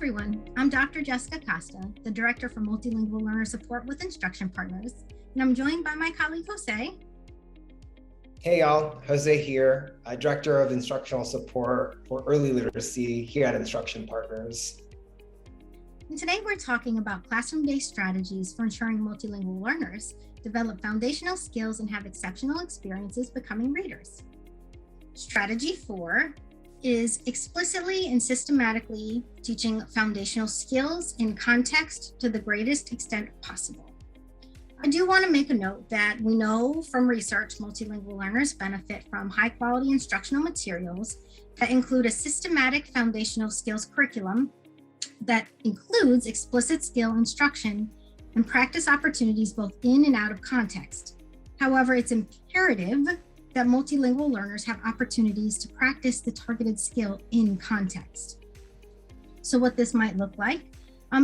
everyone, I'm Dr. Jessica Costa, the Director for Multilingual Learner Support with Instruction Partners, and I'm joined by my colleague Jose. Hey y'all, Jose here, Director of Instructional Support for Early Literacy here at Instruction Partners. And today we're talking about classroom-based strategies for ensuring multilingual learners develop foundational skills and have exceptional experiences becoming readers. Strategy 4 is explicitly and systematically teaching foundational skills in context to the greatest extent possible. I do want to make a note that we know from research multilingual learners benefit from high quality instructional materials that include a systematic foundational skills curriculum that includes explicit skill instruction and practice opportunities both in and out of context. However, it's imperative that multilingual learners have opportunities to practice the targeted skill in context. So what this might look like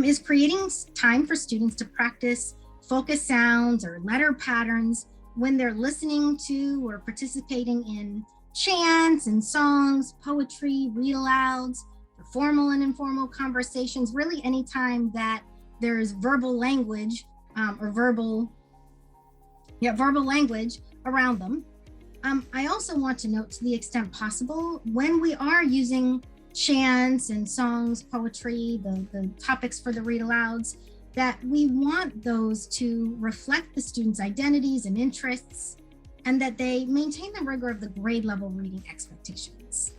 is creating time for students to practice focus sounds or letter patterns when they're listening to or participating in chants and songs, poetry, read-alouds, formal and informal conversations, really any time that there's verbal language verbal language around them. I also want to note, to the extent possible, when we are using chants and songs, poetry, the topics for the read-alouds, that we want those to reflect the students' identities and interests, and that they maintain the rigor of the grade level reading expectations.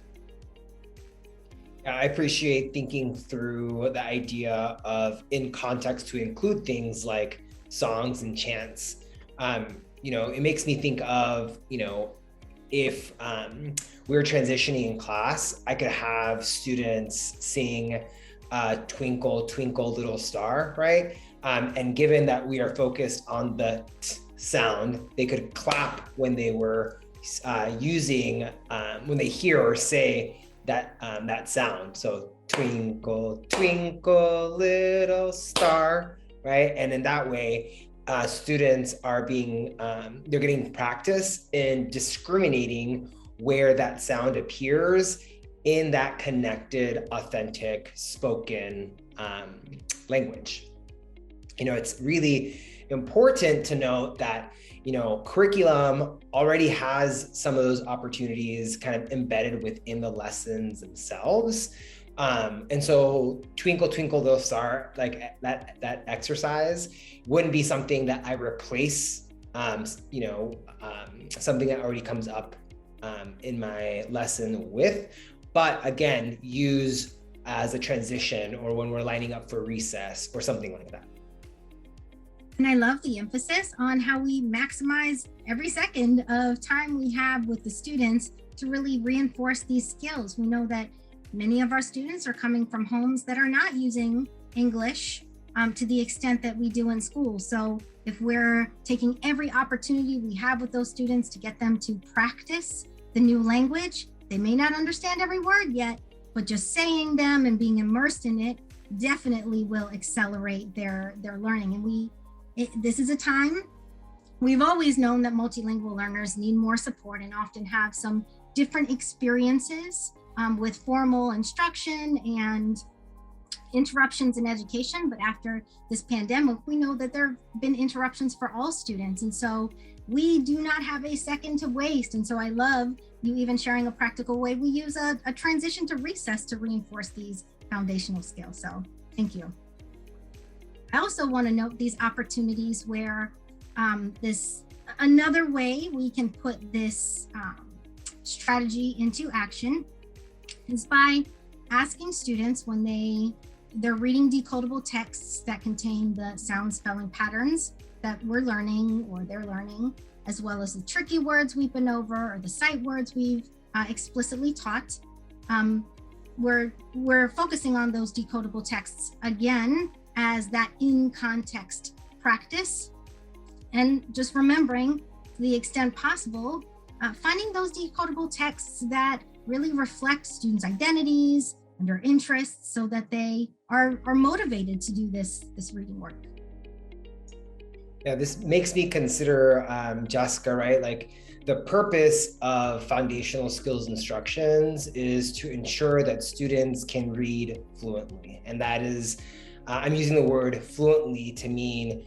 I appreciate thinking through the idea of in context to include things like songs and chants. It makes me think of, if we were transitioning in class, I could have students sing Twinkle, Twinkle, Little Star, right? And given that we are focused on the t sound, they could clap when they were when they hear or say that sound. So twinkle, twinkle, little star, right? And in that way, students are they're getting practice in discriminating where that sound appears in that connected, authentic, spoken language. It's really important to note that, curriculum already has some of those opportunities kind of embedded within the lessons themselves. And so Twinkle, Twinkle, Little Star, like that exercise wouldn't be something that I replace, something that already comes up in my lesson with, but again, use as a transition or when we're lining up for recess or something like that. And I love the emphasis on how we maximize every second of time we have with the students to really reinforce these skills. We know that many of our students are coming from homes that are not using English to the extent that we do in school. So if we're taking every opportunity we have with those students to get them to practice the new language, they may not understand every word yet, but just saying them and being immersed in it definitely will accelerate their learning. And this is a time we've always known that multilingual learners need more support and often have some different experiences with formal instruction and interruptions in education. But after this pandemic, we know that there have been interruptions for all students. And so we do not have a second to waste. And so I love you even sharing a practical way we use a transition to recess to reinforce these foundational skills. So thank you. I also want to note these opportunities where another way we can put this strategy into action is by asking students when they're reading decodable texts that contain the sound spelling patterns that we're learning or they're learning, as well as the tricky words we've been over or the sight words we've explicitly taught. We're focusing on those decodable texts again as that in context practice, and just remembering, to the extent possible, finding those decodable texts that really reflect students' identities and their interests so that they are motivated to do this reading work. Yeah, this makes me consider, Jessica, right? Like the purpose of foundational skills instructions is to ensure that students can read fluently. And that is, I'm using the word fluently to mean,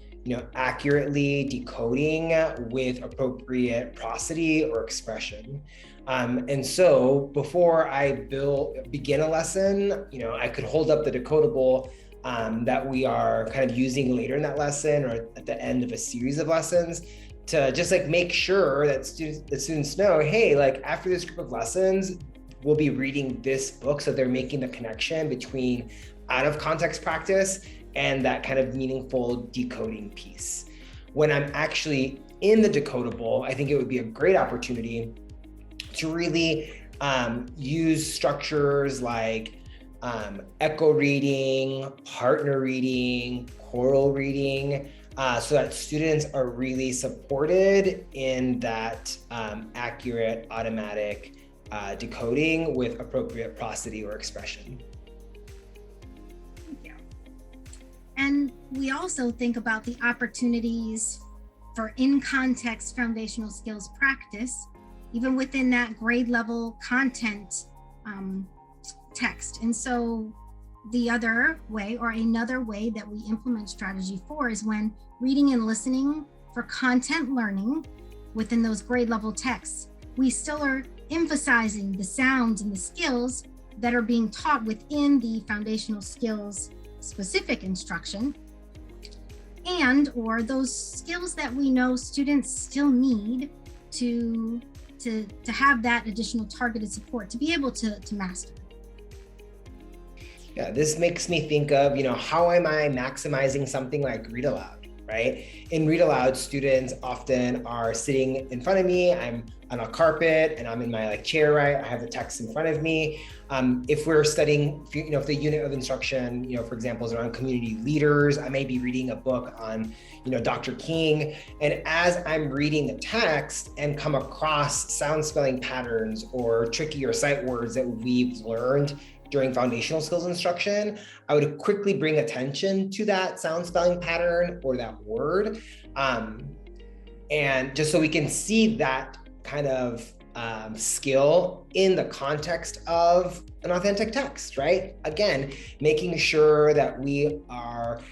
accurately decoding with appropriate prosody or expression. And so before I begin a lesson, I could hold up the decodable that we are kind of using later in that lesson or at the end of a series of lessons to just like make sure that students know, hey, like after this group of lessons, we'll be reading this book. So they're making the connection between out of context practice and that kind of meaningful decoding piece. When I'm actually in the decodable, I think it would be a great opportunity to really use structures like echo reading, partner reading, choral reading, so that students are really supported in that accurate, automatic decoding with appropriate prosody or expression. Thank you. And we also think about the opportunities for in-context foundational skills practice, even within that grade level content text. And so the other way, or another way that we implement strategy 4, is when reading and listening for content learning within those grade level texts, we still are emphasizing the sounds and the skills that are being taught within the foundational skills specific instruction, and or those skills that we know students still need to have that additional targeted support to be able to master. Yeah, this makes me think of, how am I maximizing something like read aloud, right? In read aloud, students often are sitting in front of me. I'm on a carpet and I'm in my chair, right? I have the text in front of me. If we're studying, if the unit of instruction, for example, is around community leaders, I may be reading a book on, Dr. King. And as I'm reading the text and come across sound spelling patterns or tricky or sight words that we've learned during foundational skills instruction, I would quickly bring attention to that sound spelling pattern or that word. And just so we can see that kind of skill in the context of an authentic text, right? Again, making sure that we are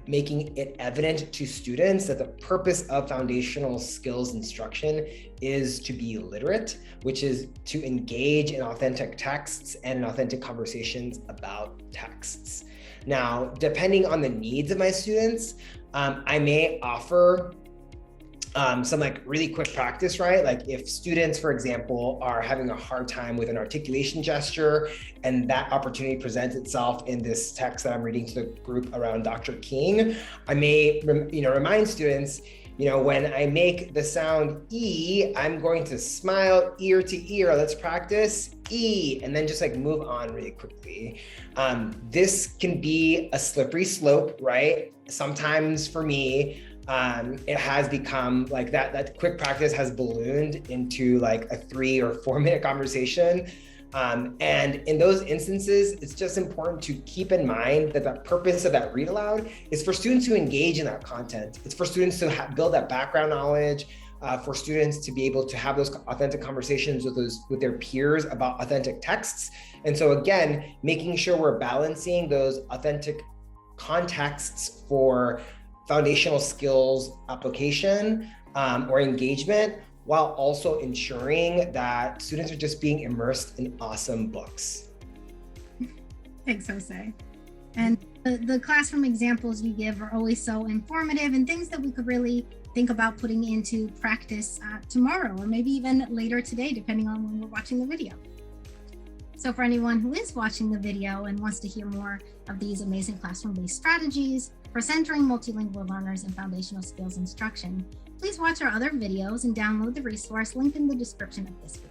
making it evident to students that the purpose of foundational skills instruction is to be literate, which is to engage in authentic texts and in authentic conversations about texts. Now, depending on the needs of my students, I may offer some really quick practice, right? Like if students, for example, are having a hard time with an articulation gesture and that opportunity presents itself in this text that I'm reading to the group around Dr. King, I may, remind students, when I make the sound E, I'm going to smile ear to ear. Let's practice E, and then just move on really quickly. This can be a slippery slope, right? Sometimes for me, it has become that quick practice has ballooned into a 3 or 4 minute conversation. And in those instances, it's just important to keep in mind that the purpose of that read aloud is for students to engage in that content. It's for students to build that background knowledge, for students to be able to have those authentic conversations with their peers about authentic texts. And so again, making sure we're balancing those authentic contexts for foundational skills application or engagement, while also ensuring that students are just being immersed in awesome books. Thanks, Jose. And the classroom examples you give are always so informative and things that we could really think about putting into practice tomorrow or maybe even later today, depending on when we're watching the video. So for anyone who is watching the video and wants to hear more of these amazing classroom-based strategies for centering multilingual learners in foundational skills instruction, please watch our other videos and download the resource linked in the description of this video.